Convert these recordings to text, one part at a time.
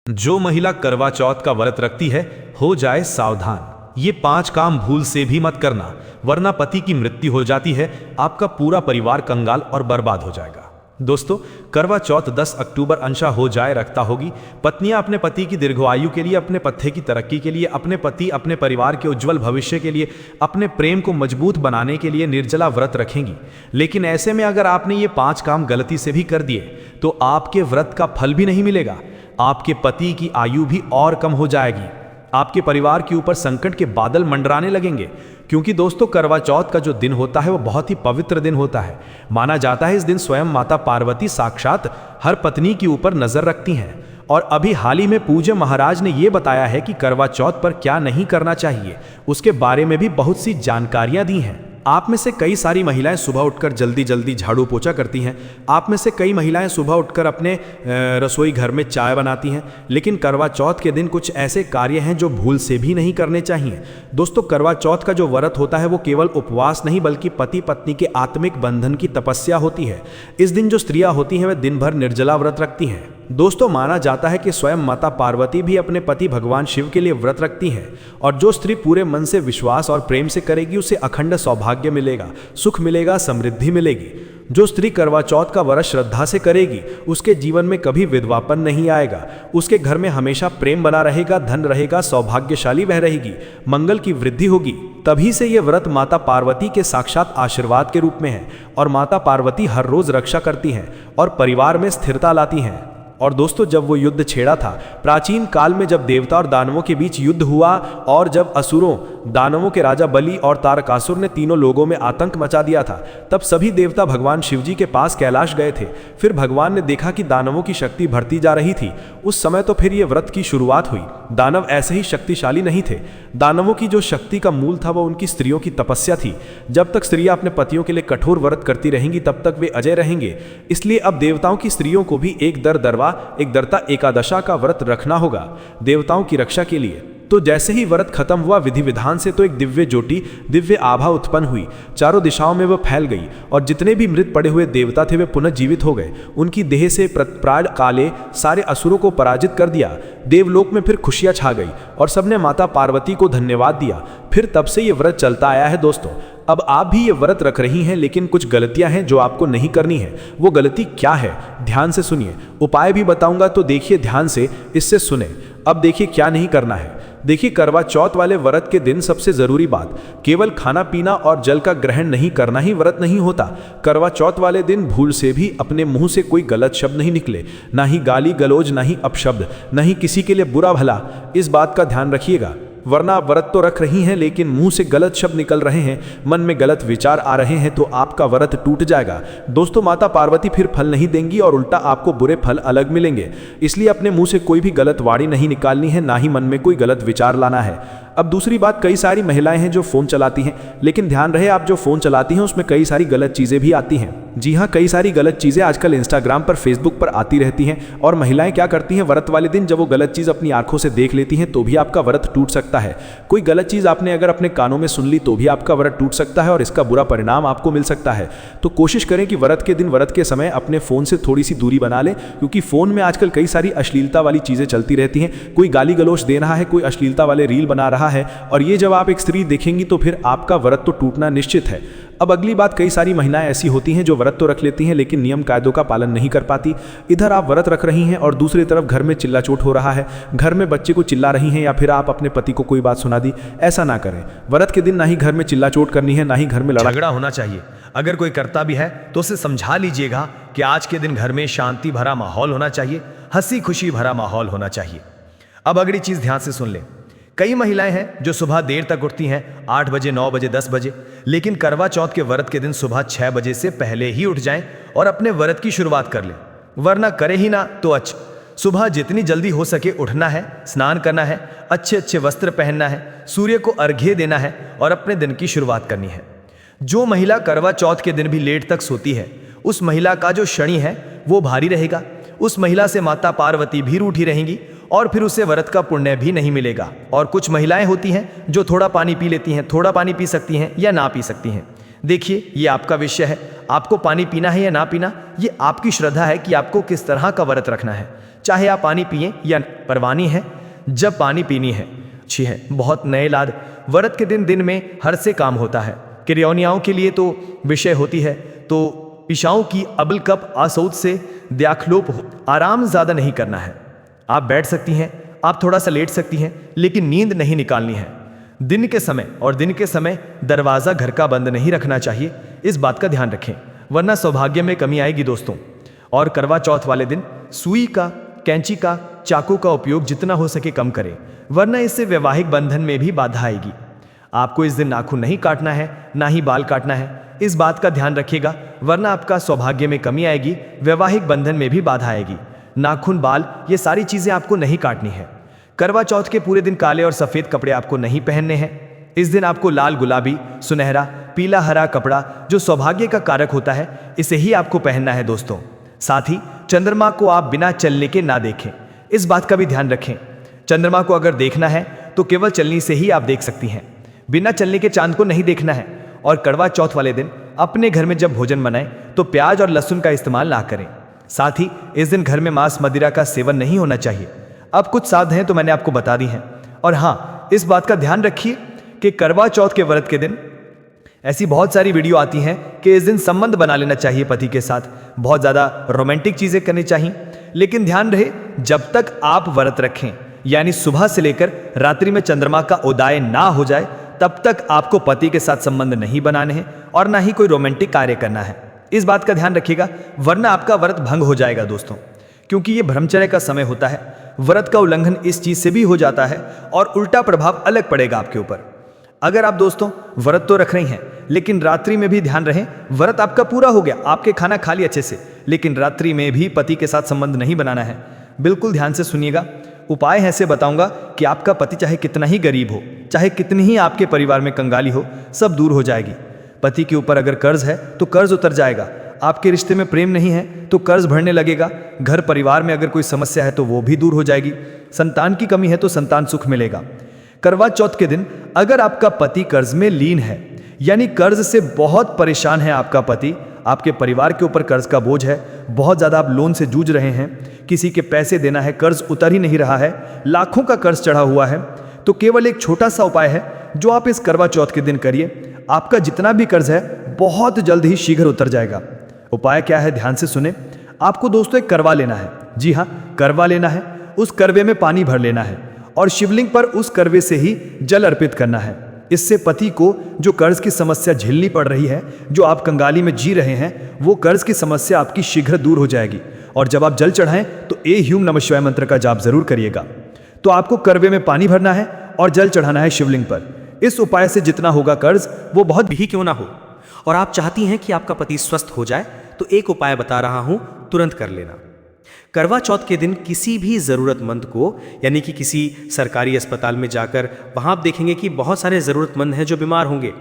जो महिला करवा चौथ का व्रत रखती है, हो जाए सावधान। ये 5 काम भूल से भी मत करना, वरना पति की मृत्यु हो जाती है, आपका पूरा परिवार कंगाल और बर्बाद हो जाएगा। दोस्तों, करवा चौथ 10 अक्टूबर अंशा हो जाए रखता होगी। पत्नियां अपने पति की दीर्घायु के लिए, अपने पत्ते की तरक्की के लिए, अपने पति अपने परिवार के उज्जवल भविष्य के लिए, अपने प्रेम को मजबूत बनाने के लिए निर्जला व्रत रखेंगी। लेकिन ऐसे में अगर आपने ये 5 काम गलती से भी कर दिए तो आपके व्रत का फल भी नहीं मिलेगा, आपके पति की आयु भी और कम हो जाएगी, आपके परिवार के ऊपर संकट के बादल मंडराने लगेंगे। क्योंकि दोस्तों, करवा चौथ का जो दिन होता है वो बहुत ही पवित्र दिन होता है। माना जाता है इस दिन स्वयं माता पार्वती साक्षात हर पत्नी के ऊपर नजर रखती हैं। और अभी हाल ही में पूज्य महाराज ने ये बताया है कि करवा चौथ पर क्या नहीं करना चाहिए, उसके बारे में भी बहुत सी जानकारियां दी हैं। आप में से कई सारी महिलाएं सुबह उठकर जल्दी जल्दी झाड़ू पोछा करती हैं। आप में से कई महिलाएं सुबह उठकर अपने रसोई घर में चाय बनाती हैं। लेकिन करवा चौथ के दिन कुछ ऐसे कार्य हैं जो भूल से भी नहीं करने चाहिए। दोस्तों, करवा चौथ का जो व्रत होता है वो केवल उपवास नहीं बल्कि पति पत्नी के आत्मिक बंधन की तपस्या होती है। इस दिन जो स्त्रियां होती हैं वे दिन भर निर्जला व्रत रखती हैं। दोस्तों, माना जाता है कि स्वयं माता पार्वती भी अपने पति भगवान शिव के लिए व्रत रखती हैं। और जो स्त्री पूरे मन से विश्वास और प्रेम से करेगी उसे अखंड सौभाग्य मिलेगा, सुख मिलेगा, समृद्धि मिलेगी। जो स्त्री करवा चौथ का व्रत श्रद्धा से करेगी उसके जीवन में कभी विधवापन नहीं आएगा, उसके घर में हमेशा प्रेम बना रहेगा, धन रहेगा, सौभाग्यशाली वह रहेगी, मंगल की वृद्धि होगी। तभी से ये व्रत माता पार्वती के साक्षात आशीर्वाद के रूप में है। और माता पार्वती हर रोज रक्षा करती हैं और परिवार में स्थिरता लाती हैं। और दोस्तों, जब वो युद्ध छेड़ा था प्राचीन काल में, जब देवता और दानवों के बीच युद्ध हुआ और जब असुरों, दानवों के राजा बलि और तारकासुर ने तीनों लोगों में आतंक मचा दिया था, तब सभी देवता भगवान शिवजी के पास कैलाश गए थे। फिर भगवान ने देखा कि दानवों की शक्ति बढ़ती जा रही थी। उस समय तो फिर ये व्रत की शुरुआत हुई। दानव ऐसे ही शक्तिशाली नहीं थे। दानवों की जो शक्ति का मूल था वो उनकी स्त्रियों की तपस्या थी। जब तक स्त्रियां अपने पतियों के लिए कठोर व्रत करती रहेंगी तब तक वे अजय रहेंगे। इसलिए अब देवताओं की स्त्रियों को भी एक दरता एकादशा का व्रत रखना होगा देवताओं की रक्षा के लिए। तो जैसे ही व्रत खत्म हुआ विधि विधान से, तो एक दिव्य ज्योति, दिव्य आभा उत्पन्न हुई। चारों दिशाओं में वह फैल गई और जितने भी मृत पड़े हुए देवता थे वे पुनः जीवित हो गए। उनकी देह से प्राण काले सारे असुरों को पराजित कर दिया। देवलोक में फिर खुशियां छा गई और सबने माता पार्वती को धन्यवाद दिया। फिर तब से ये व्रत चलता आया है। दोस्तों, अब आप भी ये व्रत रख रही हैं, लेकिन कुछ गलतियां हैं जो आपको नहीं करनी है। वो गलती क्या है, ध्यान से सुनिए। उपाय भी बताऊंगा तो देखिए ध्यान से, इससे सुने। अब देखिए क्या नहीं करना है। देखिए, करवा चौथ वाले व्रत के दिन सबसे जरूरी बात, केवल खाना पीना और जल का ग्रहण नहीं करना ही व्रत नहीं होता। करवा चौथ वाले दिन भूल से भी अपने मुंह से कोई गलत शब्द नहीं निकले, ना ही गाली गलौज, ना ही अपशब्द, ना ही किसी के लिए बुरा भला। इस बात का ध्यान रखिएगा, वरना आप व्रत तो रख रही हैं लेकिन मुंह से गलत शब्द निकल रहे हैं, मन में गलत विचार आ रहे हैं, तो आपका व्रत टूट जाएगा। दोस्तों, माता पार्वती फिर फल नहीं देंगी और उल्टा आपको बुरे फल अलग मिलेंगे। इसलिए अपने मुंह से कोई भी गलत वाणी नहीं निकालनी है, ना ही मन में कोई गलत विचार लाना है। अब दूसरी बात, कई सारी महिलाएं हैं जो फ़ोन चलाती हैं, लेकिन ध्यान रहे आप जो फ़ोन चलाती हैं उसमें कई सारी गलत चीज़ें भी आती हैं। जी हाँ, कई सारी गलत चीज़ें आजकल इंस्टाग्राम पर, फेसबुक पर आती रहती हैं। और महिलाएं क्या करती हैं, व्रत वाले दिन जब वो गलत चीज़ अपनी आंखों से देख लेती हैं तो भी आपका व्रत टूट सकता है। कोई गलत चीज़ आपने अगर अपने कानों में सुन ली तो भी आपका व्रत टूट सकता है और इसका बुरा परिणाम आपको मिल सकता है। तो कोशिश करें कि व्रत के दिन, व्रत के समय अपने फ़ोन से थोड़ी सी दूरी बना लें, क्योंकि फ़ोन में आजकल कई सारी अश्लीलता वाली चीज़ें चलती रहती हैं। कोई गाली गलौज दे रहा है, कोई अश्लीलता वाले रील बना रहा है, और ये जब आप एक स्त्री देखेंगी तो फिर आपका व्रत तो टूटना निश्चित है। अब अगली बात, कई सारी महिलाएं ऐसी होती हैं जो व्रत तो रख लेती हैं लेकिन नियम कायदों का पालन नहीं कर पाती। इधर आप व्रत रख रही हैं और दूसरी तरफ घर में चिल्ला चोट हो रहा है, घर में बच्चे को चिल्ला रही हैं, या फिर आप अपने पति को कोई बात सुना दी। ऐसा ना करें। व्रत के दिन ना ही घर में चिल्ला चोट करनी है, ना ही घर में झगड़ा होना चाहिए। अगर कोई करता भी है तो उसे समझा लीजिएगा कि आज के दिन घर में शांति भरा माहौल होना चाहिए, हंसी खुशी भरा माहौल होना चाहिए। अब अगली चीज ध्यान से सुन लें। कई महिलाएं हैं जो सुबह देर तक उठती हैं, 8 बजे, 9 बजे, 10 बजे, लेकिन करवा चौथ के व्रत के दिन सुबह 6 बजे से पहले ही उठ जाएं और अपने व्रत की शुरुआत कर लें। वरना करे ही ना तो अच्छा। सुबह जितनी जल्दी हो सके उठना है, स्नान करना है, अच्छे अच्छे वस्त्र पहनना है, सूर्य को अर्घ्य देना है और अपने दिन की शुरुआत करनी है। जो महिला करवा चौथ के दिन भी लेट तक सोती है, उस महिला का जो शनि है वो भारी रहेगा। उस महिला से माता पार्वती भी रूठी रहेंगी और फिर उसे व्रत का पुण्य भी नहीं मिलेगा। और कुछ महिलाएं होती हैं जो थोड़ा पानी पी लेती हैं, थोड़ा पानी पी सकती हैं या ना पी सकती हैं। देखिए, ये आपका विषय है। आपको पानी पीना है या ना पीना, ये आपकी श्रद्धा है कि आपको किस तरह का व्रत रखना है। चाहे आप पानी पिए या परवानी है, जब पानी पीनी है अच्छी है। बहुत नए लाद व्रत के दिन में हर से काम होता है। किरौनियाओं के लिए तो विषय होती है, तो पिशाओं की अबल कप आसौद से द्याखलोप हो। आराम ज़्यादा नहीं करना है। आप बैठ सकती हैं, आप थोड़ा सा लेट सकती हैं, लेकिन नींद नहीं निकालनी है। दिन के समय दरवाज़ा घर का बंद नहीं रखना चाहिए। इस बात का ध्यान रखें, वरना सौभाग्य में कमी आएगी दोस्तों। और करवा चौथ वाले दिन सुई का, कैंची का, चाकू का उपयोग जितना हो सके कम करें, वरना इससे वैवाहिक बंधन में भी बाधा आएगी। आपको इस दिन नाखून नहीं काटना है, ना ही बाल काटना है। इस बात का ध्यान रखिएगा, वरना आपका सौभाग्य में कमी आएगी, वैवाहिक बंधन में भी बाधा आएगी। नाखून, बाल, ये सारी चीजें आपको नहीं काटनी है। करवा चौथ के पूरे दिन काले और सफेद कपड़े आपको नहीं पहनने हैं। इस दिन आपको लाल, गुलाबी, सुनहरा, पीला, हरा कपड़ा जो सौभाग्य का कारक होता है, इसे ही आपको पहनना है दोस्तों। साथ ही चंद्रमा को आप बिना चलने के ना देखें, इस बात का भी ध्यान रखें। चंद्रमा को अगर देखना है तो केवल चलनी से ही आप देख सकती हैं, बिना चलने के चांद को नहीं देखना है। और करवा चौथ वाले दिन अपने घर में जब भोजन बनाएं तो प्याज और लहसुन का इस्तेमाल ना करें। साथ ही इस दिन घर में मांस मदिरा का सेवन नहीं होना चाहिए। अब कुछ साध हैं तो मैंने आपको बता दी हैं। और हाँ, इस बात का ध्यान रखिए कि करवा चौथ के व्रत के दिन ऐसी बहुत सारी वीडियो आती हैं कि इस दिन संबंध बना लेना चाहिए पति के साथ, बहुत ज़्यादा रोमांटिक चीज़ें करनी चाहिए। लेकिन ध्यान रहे, जब तक आप व्रत रखें, यानी सुबह से लेकर रात्रि में चंद्रमा का उदय ना हो जाए, तब तक आपको पति के साथ संबंध नहीं बनाने हैं और ना ही कोई रोमांटिक कार्य करना है। इस बात का ध्यान रखिएगा, वरना आपका व्रत भंग हो जाएगा दोस्तों, क्योंकि ये ब्रह्मचर्य का समय होता है। व्रत का उल्लंघन इस चीज से भी हो जाता है और उल्टा प्रभाव अलग पड़ेगा आपके ऊपर। अगर आप दोस्तों व्रत तो रख रही हैं, लेकिन रात्रि में भी ध्यान रहे, व्रत आपका पूरा हो गया, आपके खाना खा लिया अच्छे से, लेकिन रात्रि में भी पति के साथ संबंध नहीं बनाना है। बिल्कुल ध्यान से सुनिएगा। उपाय ऐसे बताऊंगा कि आपका पति चाहे कितना ही गरीब हो, चाहे कितनी ही आपके परिवार में कंगाली हो, सब दूर हो जाएगी। पति के ऊपर अगर कर्ज है तो कर्ज उतर जाएगा। आपके रिश्ते में प्रेम नहीं है तो कर्ज भरने लगेगा। घर परिवार में अगर कोई समस्या है तो वो भी दूर हो जाएगी। संतान की कमी है तो संतान सुख मिलेगा। करवा चौथ के दिन अगर आपका पति कर्ज में लीन है, यानी कर्ज से बहुत परेशान है आपका पति, आपके परिवार के ऊपर कर्ज का बोझ है, बहुत ज़्यादा आप लोन से जूझ रहे हैं, किसी के पैसे देना है, कर्ज उतर ही नहीं रहा है, लाखों का कर्ज चढ़ा हुआ है, तो केवल एक छोटा सा उपाय है जो आप इस करवा चौथ के दिन करिए। आपका जितना भी कर्ज है बहुत जल्द ही शीघ्र उतर जाएगा। उपाय क्या है, ध्यान से सुने। आपको दोस्तों एक करवा लेना है। जी हाँ, करवा लेना है। उस करवे में पानी भर लेना है और शिवलिंग पर उस करवे से ही जल अर्पित करना है। इससे पति को जो कर्ज की समस्या झेलनी पड़ रही है, जो आप कंगाली में जी रहे हैं, वो कर्ज की समस्या आपकी शीघ्र दूर हो जाएगी। और जब आप जल चढ़ाएं तो ए ह्यूम नमः शिवाय मंत्र का जाप जरूर करिएगा। तो आपको करवे में पानी भरना है और जल चढ़ाना है शिवलिंग पर। इस उपाय से जितना होगा कर्ज, वो बहुत भी क्यों ना हो, और आप चाहती हैं कि आपका पति स्वस्थ हो जाए, तो एक उपाय बता रहा हूं, तुरंत कर लेना। करवा चौथ के दिन किसी भी ज़रूरतमंद को, यानी कि किसी सरकारी अस्पताल में जाकर वहाँ आप देखेंगे कि बहुत सारे ज़रूरतमंद हैं जो बीमार होंगे।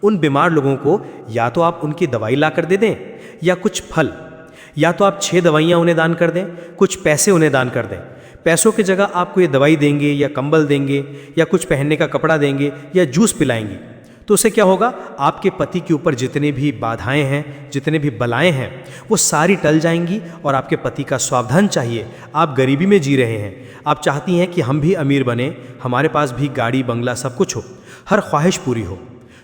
उन बीमार लोगों को या तो आप उनकी दवाई ला कर दे दें, या कुछ फल, या तो आप 6 दवाइयाँ उन्हें दान कर दें, कुछ पैसे उन्हें दान कर दें। पैसों की जगह आपको ये दवाई देंगे या कंबल देंगे या कुछ पहनने का कपड़ा देंगे या जूस पिलाएंगी, तो उससे क्या होगा, आपके पति के ऊपर जितने भी बाधाएं हैं, जितने भी बलाएं हैं, वो सारी टल जाएंगी। और आपके पति का स्वावधान चाहिए। आप गरीबी में जी रहे हैं, आप चाहती हैं कि हम भी अमीर बने, हमारे पास भी गाड़ी बंगला सब कुछ हो, हर ख्वाहिश पूरी हो।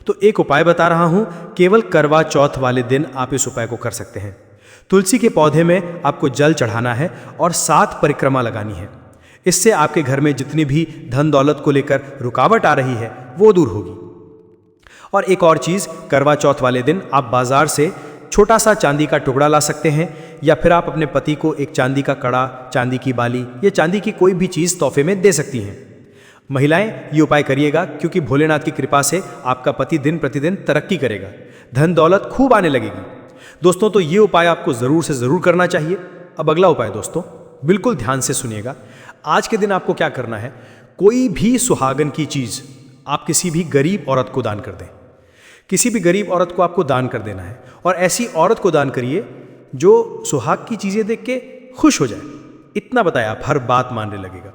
तो एक उपाय बता रहा हूँ, केवल करवा चौथ वाले दिन आप इस उपाय को कर सकते हैं। तुलसी के पौधे में आपको जल चढ़ाना है और 7 परिक्रमा लगानी है। इससे आपके घर में जितनी भी धन दौलत को लेकर रुकावट आ रही है वो दूर होगी। और एक और चीज़, करवा चौथ वाले दिन आप बाजार से छोटा सा चांदी का टुकड़ा ला सकते हैं, या फिर आप अपने पति को एक चांदी का कड़ा, चांदी की बाली या चांदी की कोई भी चीज़ तोहफे में दे सकती हैं। महिलाएं ये उपाय करिएगा, क्योंकि भोलेनाथ की कृपा से आपका पति दिन प्रतिदिन तरक्की करेगा, धन दौलत खूब आने लगेगी। दोस्तों, तो ये उपाय आपको ज़रूर से ज़रूर करना चाहिए। अब अगला उपाय दोस्तों, बिल्कुल ध्यान से सुनिएगा। आज के दिन आपको क्या करना है, कोई भी सुहागन की चीज़ आप किसी भी गरीब औरत को दान कर दें। किसी भी गरीब औरत को आपको दान कर देना है, और ऐसी औरत को दान करिए जो सुहाग की चीज़ें देख के खुश हो जाए। इतना बताया, आप हर बात मानने लगेगा।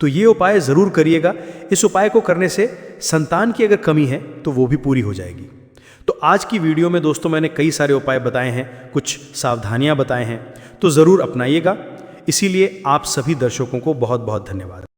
तो ये उपाय ज़रूर करिएगा। इस उपाय को करने से संतान की अगर कमी है तो वो भी पूरी हो जाएगी। तो आज की वीडियो में दोस्तों मैंने कई सारे उपाय बताए हैं, कुछ सावधानियां बताए हैं, तो ज़रूर अपनाइएगा। इसीलिए आप सभी दर्शकों को बहुत बहुत धन्यवाद।